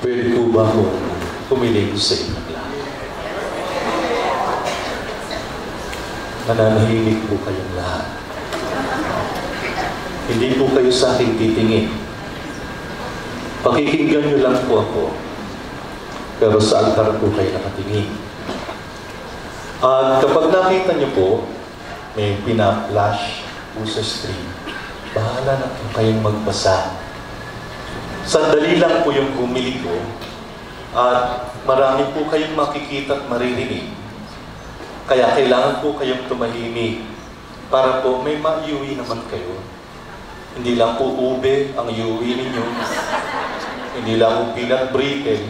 Pwede po ba kung pumili ko sa inyong lahat? Nananahimik po kayong lahat. Hindi po kayo sa akin titingin. Pakikinggan nyo lang po ako. Pero sa altar po kayo nakatingin. At kapag nakita nyo po, may pina-flash po sa screen, bahala na po kayong magbasa. Sandali lang po yung bumili ko at marami po kayong makikita at maririnig. Kaya kailangan po kayong tumahimik para po may maiuwi naman kayo. Hindi lang po ube ang iuwi ninyo. Hindi lang po peanut brittle.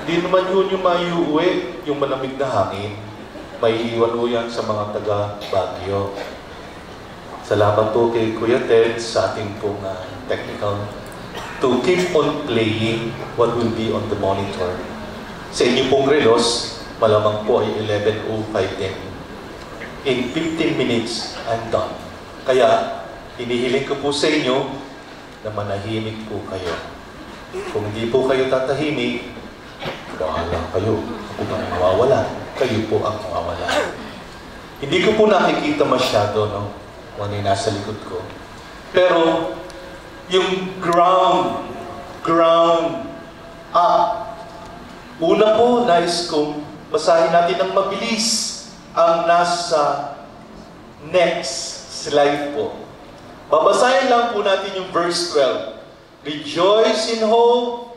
Hindi naman yun yung maiuwi, yung malamig na hangin. May iwan po yan sa mga taga-Baguio. Salamat po kay Kuya Ted sa ating pong technical to keep on playing what will be on the monitor. Sa inyo pong relos, malamang po ay 11:05 din. In 15 minutes, I'm done. Kaya, hinihiling ko po sa inyo na manahimik po kayo. Kung hindi po kayo tatahimik, bahala kayo. Kung ang mawawala, kayo po ang mawawala. Hindi ko po nakikita masyado, no? Kung ano yung nasa likod ko. Pero, yung ground up. Una po, nais kong basahin natin ng mabilis ang nasa next slide po. Babasahin lang po natin yung verse 12. Rejoice in hope,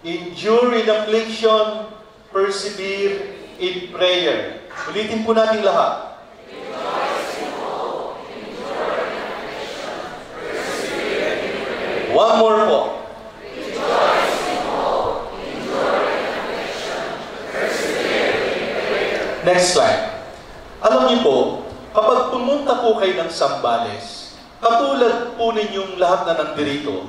endure in affliction, persevere in prayer. Ulitin po natin lahat. Rejoice in hope, endure in affliction, persevere in prayer. One more po. Rejoice in hope, endure in affliction, persevere in prayer. Next slide. Alam niyo po, kapag pumunta po kayo ng Zambales, katulad po ninyong lahat na nandirito,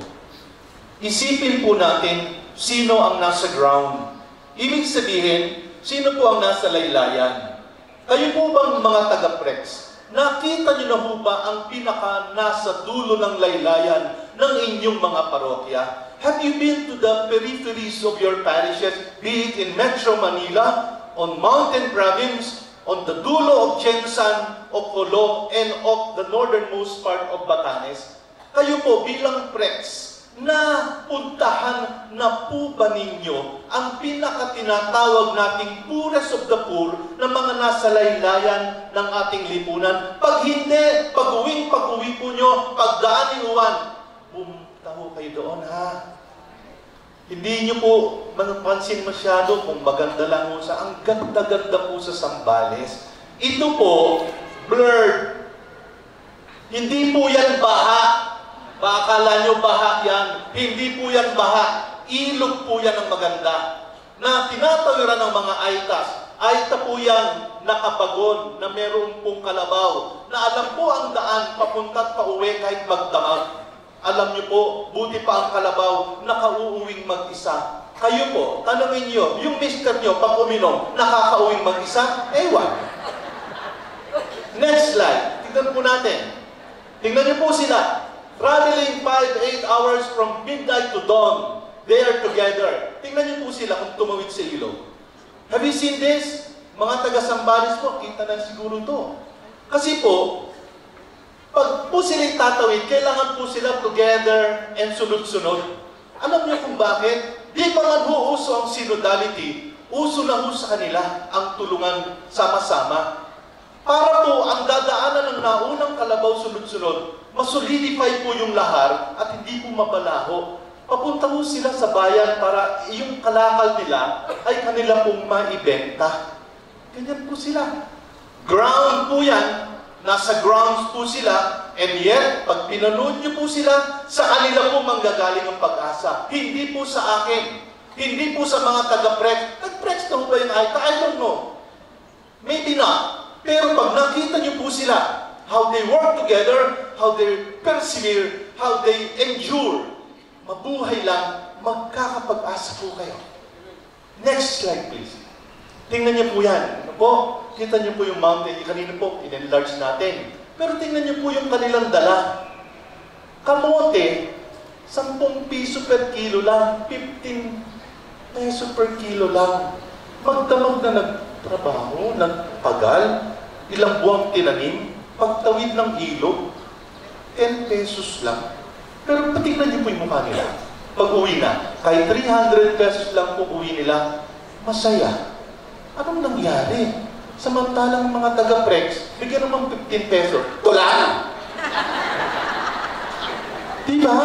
isipin po natin sino ang nasa ground. Ibig sabihin, sino po ang nasa laylayan? Kayo po bang mga taga-Prex? Nakita niyo na po ba ang pinaka nasa dulo ng laylayan ng inyong mga parokya? Have you been to the peripheries of your parishes, be it in Metro Manila, on Mountain Province, on the dulo of Chensan, of Colo, and of the northernmost part of Batanes? Kayo po bilang Prex, na puntahan na po ba ninyo ang pinakatinatawag nating poorest of the poor na mga nasa laylayan ng ating lipunan? Pag hindi, pag-uwi po nyo, pagdaan ni Juan, pumunta po kayo doon, ha? Hindi nyo po mapansin masyado kung maganda lang mo sa, ang ganda-ganda po sa Zambales. Ito po, blurred. Hindi po yan baha. Akala nyo baha yan. Hindi po yan baha. Ilog po yan ang maganda. Na tinatawiran ng mga aitas. Aita po yan nakabagon na meron pong kalabaw. Na alam po ang daan papunta at pauwi kahit magdamag. Alam nyo po, buti pa ang kalabaw nakauuwing mag-isa. Kayo po, tanongin nyo, yung mister nyo pag uminom, nakakauwing mag-isa? Ewan. Next slide. Tignan po natin. Tignan nyo po sila. Traveling 5-8 hours from midnight to dawn. They are together. Tingnan niyo po sila kung tumawid sa ilog. Have you seen this? Mga taga-Zambales po, kita na siguro to. Kasi po, pag po sila tatawid, kailangan po sila together and sunod-sunod. Alam niyo kung bakit? Di pa man ho uso ang synodality, uso na ho sa kanila ang tulungan sama-sama. Para po ang dadaanan ng naunang kalabaw sunod-sunod, masolidify po yung lahar at hindi po mabalaho. Papunta po sila sa bayan para yung kalakal nila ay kanila pong maibenta. Ganyan po sila. Ground po yan. Nasa grounds po sila. And yet, pag pinanood niyo po sila, sa kanila po manggagaling ang pag-asa. Hindi po sa akin. Hindi po sa mga taga-Prex. Nag-Prex na ba yung Aita? I don't know. Maybe not. Pero pag nakita niyo po sila, how they work together, how they persevere, how they endure, mabuhay lang, magkakapag-asa po kayo. Next slide, please. Tingnan niyo po yan. Ano po? Kita niyo po yung mountain. Kanina po, in-enlarge natin. Pero tingnan niyo po yung kanilang dala. Kamote, 10 piso per kilo lang, 15 peso per kilo lang. Magdamag na nagtrabaho, nagpagal, ilang buwang tinanim, pagtawid ng ilog, 10 pesos lang. Pero patingnan niyo po yung mukha nila. Pag-uwi na, kahit 300 pesos lang po uwi nila, masaya. Anong nangyari? Samantalang mga taga-Prex, bigyan naman 15 pesos. Wala na! Diba?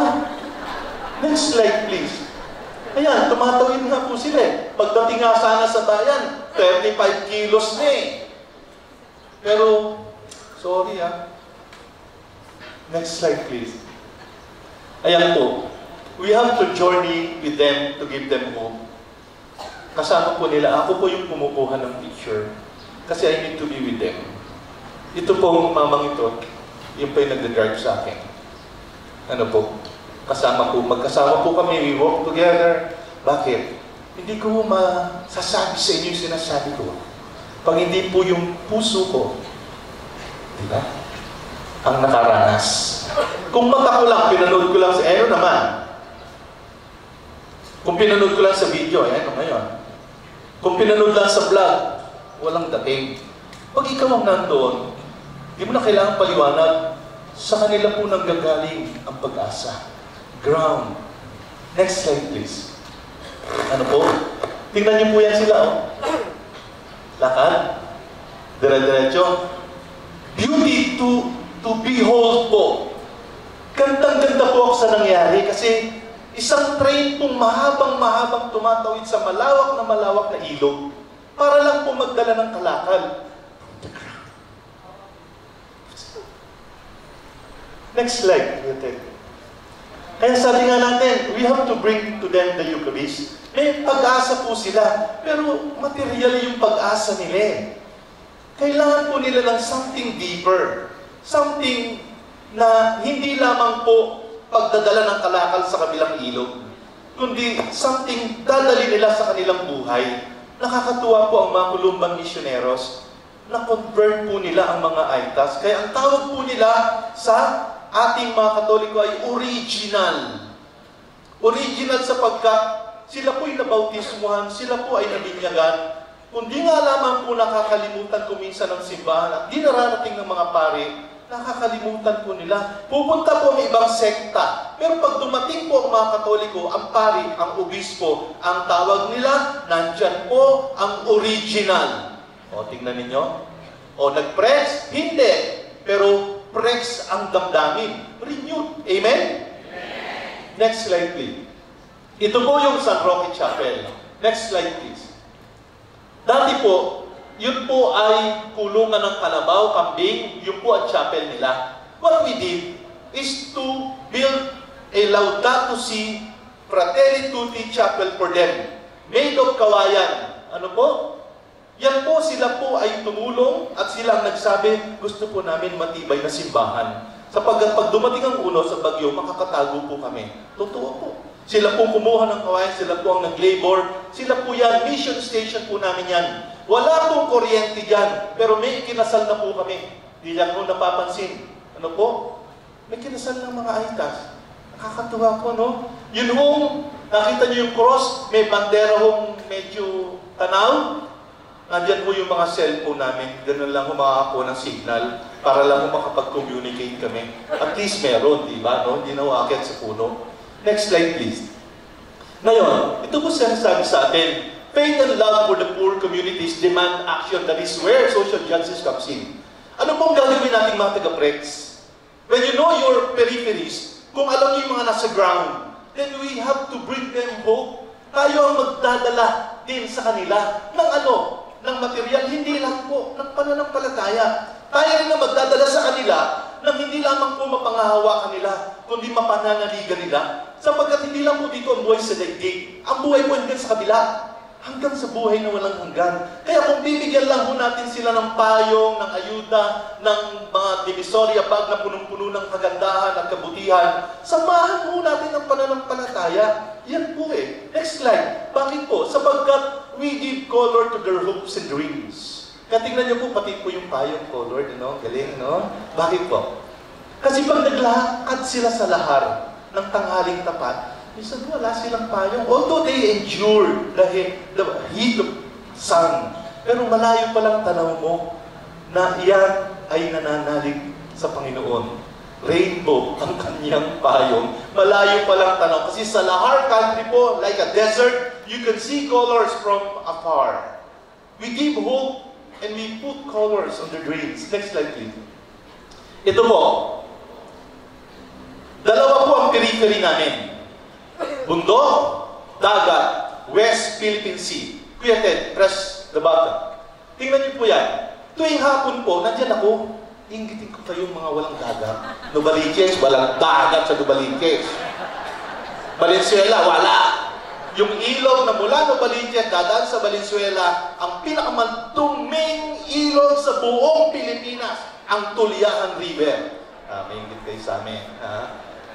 Next slide, please. Ayan, tumatawid nga po sila eh. Pagdating nga sana sa bayan, 35 kilos na eh. Pero, sorry Next slide, please. Ayan po. We have to journey with them to give them hope. Kasama po nila. Ako po yung kumukuha ng picture. Kasi I need to be with them. Ito po, mamang ito, yung pa yung nagda-drive sa akin. Ano po? Magkasama po kami, we walk together. Bakit? Hindi ko masasabi sa inyo yung sinasabi ko. Pag hindi po yung puso ko, diba? Ang nakaranas. Kung mata ko lang, pinanood ko lang sa, naman. Kung pinanood ko lang sa video, ngayon. Kung pinanood lang sa vlog, walang dating. Pag ikaw ang nandoon, di mo na kailangan paliwanag, sa kanila po nanggagaling ang pag-asa. Ground. Next slide, please. Ano po? Tingnan niyo po yan sila, Lakad. Dire-diretso. Beauty to behold po. Gandang-ganda po ako sa nangyari kasi isang train pong mahabang-mahabang tumatawid sa malawak na ilog para lang po magdala ng kalakal. Next slide. Kaya sabi nga natin, we have to bring to them the Eucharist. May pag-asa po sila, pero material yung pag-asa nila. Kailangan po nila ng something deeper. Something na hindi lamang po pagdadala ng kalakal sa kabilang ilog, kundi something dadali nila sa kanilang buhay. Nakakatuwa po ang mga Columban missioneros na convert po nila ang mga Aitas. Kaya ang tawag po nila sa ating mga Katoliko ay original. Original sapagkat sila po ay nabautismuhan, sila po ay nabinyagan. Kundi nga lamang po nakakalimutan ko minsan ng simbahan at di nararating ng mga pari, nakakalimutan po nila. Pupunta po ang ibang sekta. Pero pag dumating po ang mga Katoliko, ang pari, ang obispo, ang tawag nila, nandyan po ang original. O, tingnan ninyo. O, nag-prex? Hindi. Pero prex ang damdamin. Renewed. Amen? Amen? Next slide, please. Ito po yung San Roque Chapel. Next slide, please. Dati po, yun po ay kulungan ng kalabaw, kambing, yun po ang chapel nila. What we did is to build a Laudato Si Fratelli Tutti Chapel for them. Made of kawayan. Ano po? Yan po, sila po ay tumulong at sila ang nagsabi, gusto po namin matibay na simbahan. Sapagkat pag dumating ang uno sa bagyo, makakatago po kami. Totoo po. Sila po kumuha ng kawayan, sila po ang nag-labor. Sila po yan, mission station po namin yan. Wala pong kuryente dyan, pero may ikinasal na po kami. Di lang po napapansin. Ano po? May kinasal ng mga Aitas. Nakakatuwa po, no? Yun hong, nakita niyo yung cross, may bandera hong medyo tanaw. Nandiyan po yung mga cellphone namin. Ganun lang humakako ng signal para lang makapag-communicate kami. At least meron, di ba? No? Hindi na uakyat sa puno. Next slide, please. Ngayon, ito po sinasabi sa atin, faith and love for the poor communities demand action. That is where social justice comes in. Ano pong gagawin natin mga taga-Prex? When you know your peripheries, kung alam niyo yung mga nasa ground, then we have to bring them hope. Tayo ang magdadala din sa kanila ng ano? Ng material, hindi lang po, ng pananampalataya. Tayo rin na magdadala sa kanila ng hindi lamang po mapangahawa kanila, kundi mapananaligan nila. Sapagkat hindi lang po dito ang buhay sa daigdig. Ang buhay po hanggang sa kabila. Hanggang sa buhay na walang hanggan. Kaya kung bibigyan lang po natin sila ng payong, ng ayuda, ng mga divisoria bag na punong-puno ng kagandahan at kabutihan, samahan po natin ang pananampalataya. Yan po eh. Next slide. Bakit po? Sapagkat we give color to their hopes and dreams. Katingnan niyo po, pati po yung payong color, no? Galing, no? Bakit po? Kasi pag naglakad sila sa lahar ng tanghaling tapat, minsan wala silang payong. Although they endure the heat of sun, pero malayo pa lang tanaw mo na iyan ay nananalig sa Panginoon. Rainbow ang kanyang payong. Malayo pa lang tanaw. Kasi sa Lahar country po, like a desert, you can see colors from afar. We give hope and we put colors on the drains. Next slide, please. Ito po. Dalawa po ang periphery namin. Bundok, dagat, West Philippine Sea. Kuya Ted, press the button. Tingnan niyo po yan. Tuwing hapon po, nandyan ako. Inggitin ko kayong mga walang dagat. Novaliches, walang dagat sa Novaliches. Valenzuela, wala. Yung ilog na mula Novaliches, dadaan sa Valenzuela, ang pinakamantuming ilog sa buong Pilipinas, ang Tuliahan River. May ingit kayo sa amin.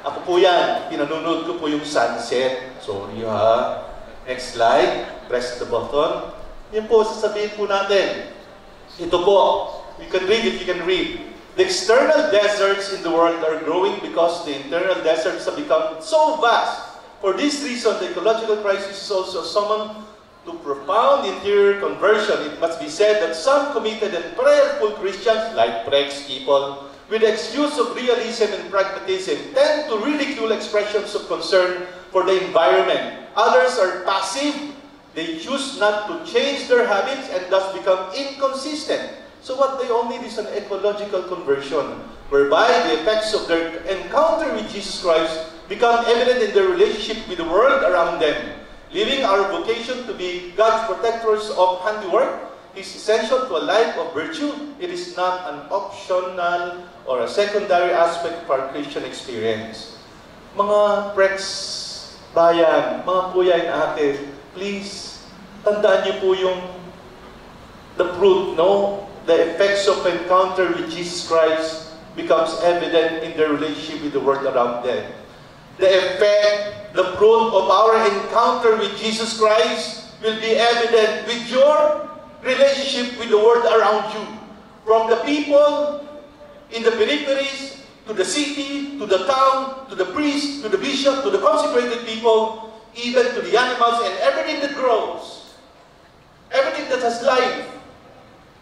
Ako po yan, pinanunod ko po yung sunset. Sorry ha. Next slide. Press the button. Yan po, sasabihin po natin. Ito po. You can read if you can read. The external deserts in the world are growing because the internal deserts have become so vast. For this reason, the ecological crisis is also summoned to profound interior conversion. It must be said that some committed and prayerful Christians, like Prex people, with the excuse of realism and pragmatism, tend to ridicule expressions of concern for the environment. Others are passive. They choose not to change their habits and thus become inconsistent. So what they all need is an ecological conversion, whereby the effects of their encounter with Jesus Christ become evident in their relationship with the world around them. Living our vocation to be God's protectors of handiwork is essential to a life of virtue. It is not an optional or a secondary aspect of our Christian experience. Mga Prex bayan, mga kuya and ate, please, tandaan niyo po yung the fruit, no? The effects of encounter with Jesus Christ becomes evident in their relationship with the world around them. The effect, the fruit of our encounter with Jesus Christ will be evident with your relationship with the world around you. From the people in the peripheries, to the city, to the town, to the priest, to the bishop, to the consecrated people, even to the animals and everything that grows, everything that has life.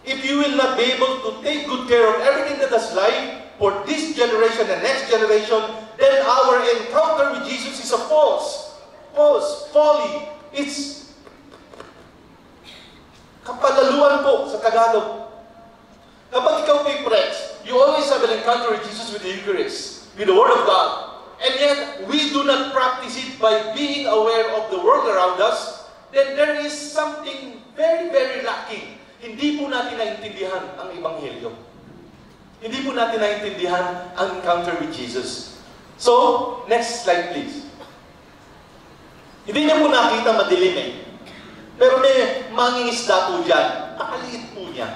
If you will not be able to take good care of everything that has life for this generation and next generation, then our encounter with Jesus is a folly. It's kapalaluan po sa Tagalog. Kapag ikaw may Prex, you always have an encounter with Jesus with the Eucharist, with the Word of God. And yet, we do not practice it by being aware of the world around us, then there is something very, very lacking. Hindi po natin naintindihan ang Ebanghelyo. Hindi po natin naintindihan ang encounter with Jesus. So, next slide please. Hindi niya po nakita madilim eh. Pero may mangingisda po dyan. Napakaliit po niya.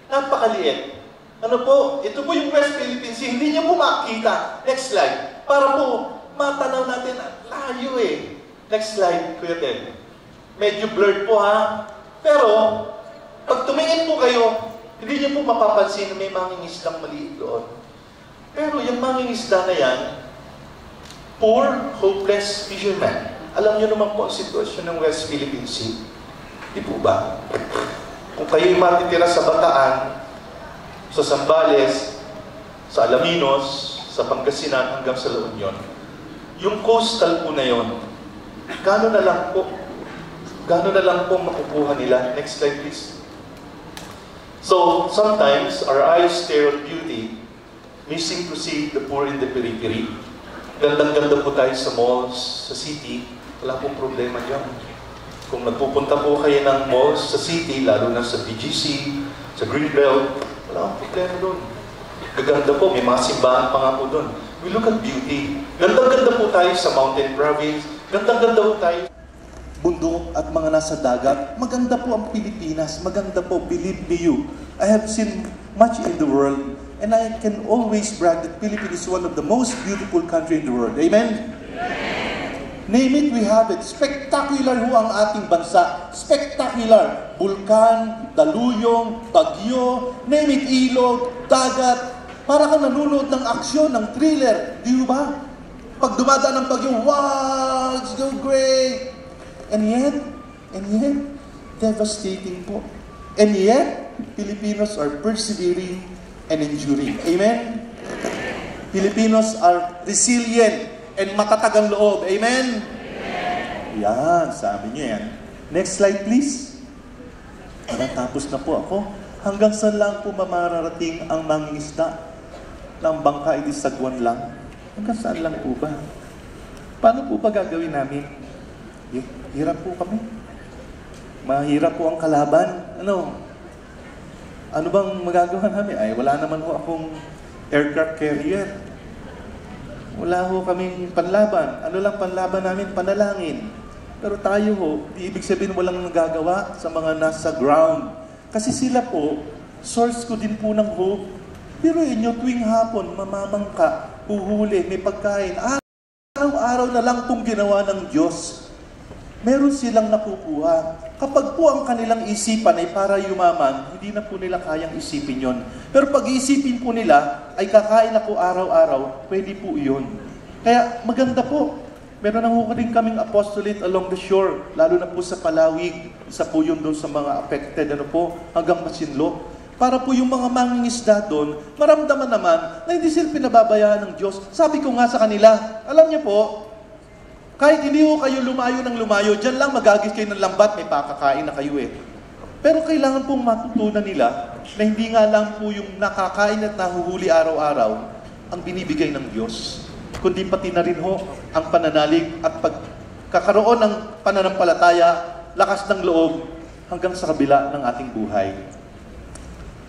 Napakaliit. Ano po? Ito po yung West Philippine Sea. Hindi niya po makita. Next slide. Para po matanaw natin. Layo eh. Next slide, Kuya Ted. Medyo blurred po ha. Pero, pag tumingin po kayo, hindi niyo po mapapansin na may mangingisdang maliit doon. Pero yung mangingisda na yan, poor, hopeless fisherman. Alam niyo naman po ang sitwasyon ng West Philippine Sea. Di po ba? Kung kayo'y matitira sa Bataan, sa Zambales, sa Alaminos, sa Pangasinan hanggang sa La Union, yung coastal po na yon, gano'n na lang po makukuha nila. Next slide please. So, sometimes, our eyes stare on beauty, missing to see the poor in the periphery. Gandang-ganda po tayo sa malls, sa city, wala pong problema dyan. Kung nagpupunta po kayo ng malls sa city, lalo na sa BGC, sa Greenbelt, wala pong problema doon. Gaganda po, may mga simbahan pa nga po doon. We look at beauty. Gandang-ganda po tayo sa mountain province, gandang-ganda po tayo bundok at mga nasa dagat. Maganda po ang Pilipinas. Maganda po, believe me you. I have seen much in the world and I can always brag that Philippines is one of the most beautiful country in the world. Amen? Name it, we have it. Spectacular ho ang ating bansa. Spectacular. Bulkan, daluyong, bagyo, name it, ilog, dagat. Para kang nanonood ng aksyon, ng thriller. Di ba? Pag dumadaan ng bagyo, wow, it's so great. And yet, devastating po. And yet, Filipinos are persevering and enduring. Amen? Filipinos are resilient and matatag ang loob. Amen? Yan, sabi niyo yan. Next slide, please. Tapos na po ako. Hanggang saan lang po mamararating ang mangingisda ng bangka iti sagwan lang? Hanggang saan lang po ba? Paano po ba gagawin namin? Hirap po kami. Mahirap po ang kalaban. Ano bang magagawa namin? Ay, wala naman ho akong aircraft carrier. Wala ho kaming panlaban. Ano lang panlaban namin? Panalangin. Pero tayo ho, di ibig sabihin walang nagagawa sa mga nasa ground. Kasi sila po, source ko din po ng hope. Pero inyo, tuwing hapon, mamamangka, huhuli, may pagkain. Araw-araw na lang pong ginawa ng Diyos. Meron silang nakukuha. Kapag po ang kanilang isipan ay para yumaman, hindi na po nila kayang isipin yon. Pero pag iisipin po nila, ay kakain ako araw-araw, pwede po yun. Kaya maganda po. Meron na ho rin kaming apostolate along the shore, lalo na po sa Palawig. Isa po yun doon sa mga affected, hanggang Masinloc. Para po yung mga mangingisda doon, maramdaman naman na hindi sila pinababayaan ng Diyos. Sabi ko nga sa kanila, alam niyo po, kahit hindi ho kayo lumayo ng lumayo, dyan lang magagis kayo ng lambat, may pakakain na kayo eh. Pero kailangan pong matutunan nila na hindi nga lang po yung nakakain at nahuhuli araw-araw ang binibigay ng Diyos, kundi pati na rin ho ang pananalig at pagkakaroon ng pananampalataya, lakas ng loob hanggang sa kabila ng ating buhay.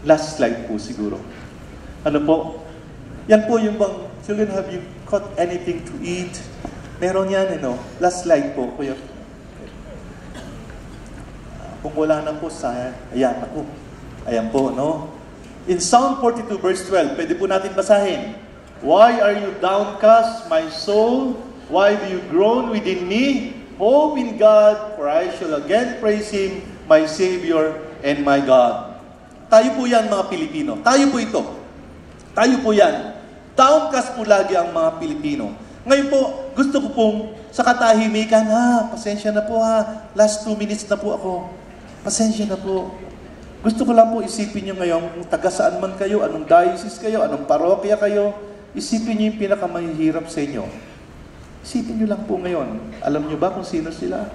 Last slide po siguro. Ano po? Yan po yung bang, children, have you caught anything to eat? Meron yan, Last slide po, kuya. Kung wala na po sa, ayan ako. Ayan po, In Psalm 42 verse 12, pwede po natin basahin. Why are you downcast, my soul? Why do you groan within me? Hope in God, for I shall again praise Him, my Savior and my God. Tayo po yan, mga Pilipino. Tayo po ito. Tayo po yan. Downcast po lagi ang mga Pilipino. Ngayon po, gusto ko pong sa katahimikan, pasensya na po last 2 minutes na po ako. Pasensya na po. Gusto ko lang po isipin nyo ngayon, kung taga saan man kayo, anong diocese kayo, anong parokya kayo, isipin nyo yung pinakamahihirap sa inyo. Isipin nyo lang po ngayon, alam nyo ba kung sino sila?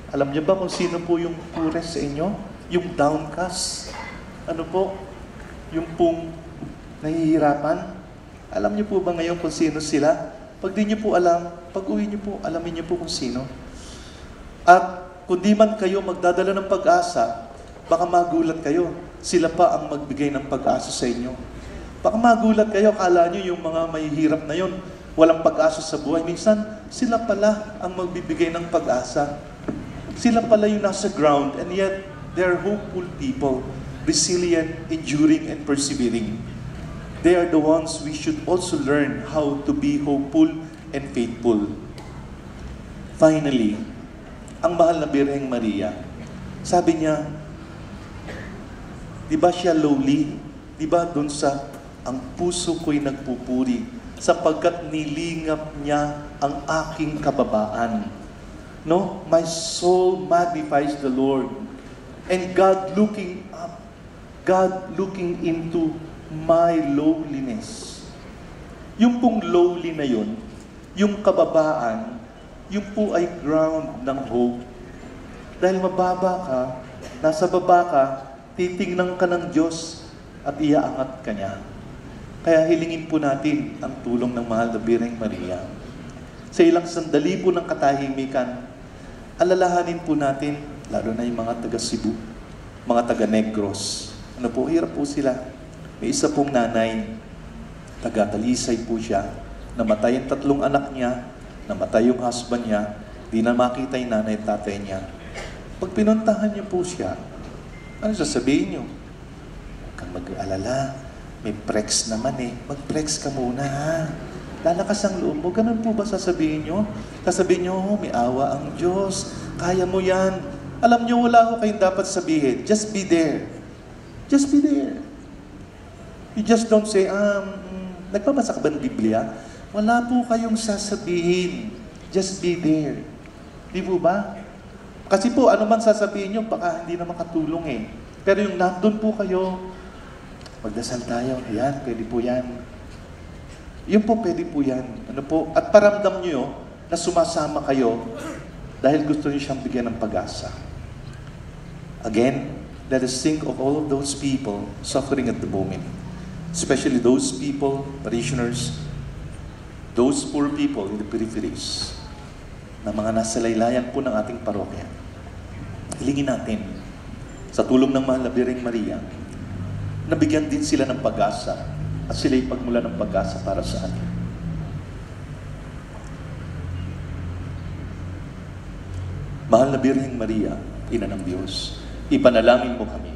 Alam nyo ba kung sino po yung poorest sa inyo? Yung downcast? Ano po? Yung pong nahihirapan? Alam niyo po ba ngayon kung sino sila? Pag di niyo po alam, pag uwi niyo po, alamin niyo po kung sino. At kung di man kayo magdadala ng pag-asa, baka magulat kayo. Sila pa ang magbigay ng pag-asa sa inyo. Baka magulat kayo, akala niyo yung mga mahihirap na yun, walang pag-asa sa buhay. Minsan, sila pala ang magbibigay ng pag-asa. Sila pala yung nasa ground, and yet, they're hopeful people, resilient, enduring, and persevering. They are the ones we should also learn how to be hopeful and faithful. Finally, ang mahal na Birheng Maria, sabi niya, di ba siya lowly? Di ba dun sa, ang puso ko'y nagpupuri, sapagkat nilingap niya ang aking kababaan. My soul magnifies the Lord. And God looking up, God looking into my lowliness. Yung pong lowly na yun, yung kababaan, yung po ay ground ng hope. Dahil mababa ka, nasa baba ka, titingnan ka ng Diyos at iaangat ka niya. Kaya hilingin po natin ang tulong ng mahal na Birheng Maria. Sa ilang sandali po ng katahimikan, alalahanin po natin, lalo na yung mga taga Cebu, mga taga Negros. Hirap po sila. May isa pong nanay, taga-Talisay po siya, namatay ang 3 anak niya, namatay yung husband niya, di na makita yung nanay at tatay niya. Pag pinuntahan niyo po siya, ano sasabihin niyo? Huwag kang mag-alala, may prex naman mag-prex ka muna lalakas ang loob mo. Ganun po ba sasabihin niyo? Sasabihin niyo, may awa ang Diyos, kaya mo yan. Alam niyo, wala ko kayong dapat sabihin. Just be there. Just be there. You just don't say, nagbabasa ka ba ng Biblia? wala po kayong sasabihin. Just be there. Di po ba? Kasi po, ano man sasabihin nyo, baka hindi na makatulong eh. Pero yung nandun po kayo, magdasal tayo. Ayan, pwede po yan. Yun po, pwede po yan. Ano po? At paramdam nyo na sumasama kayo dahil gusto niyo siyang bigyan ng pag-asa. Again, let us think of all of those people suffering at the moment. Especially those people, parishioners, those poor people in the peripheries, na mga nasa laylayan po ng ating parokya. Hilingin natin, sa tulong ng Mahal na Birheng Maria, nabigyan din sila ng pag-asa at sila'y pagmula ng pag-asa para sa atin. Mahal na Birheng Maria, Ina ng Diyos, ipanalangin mo kami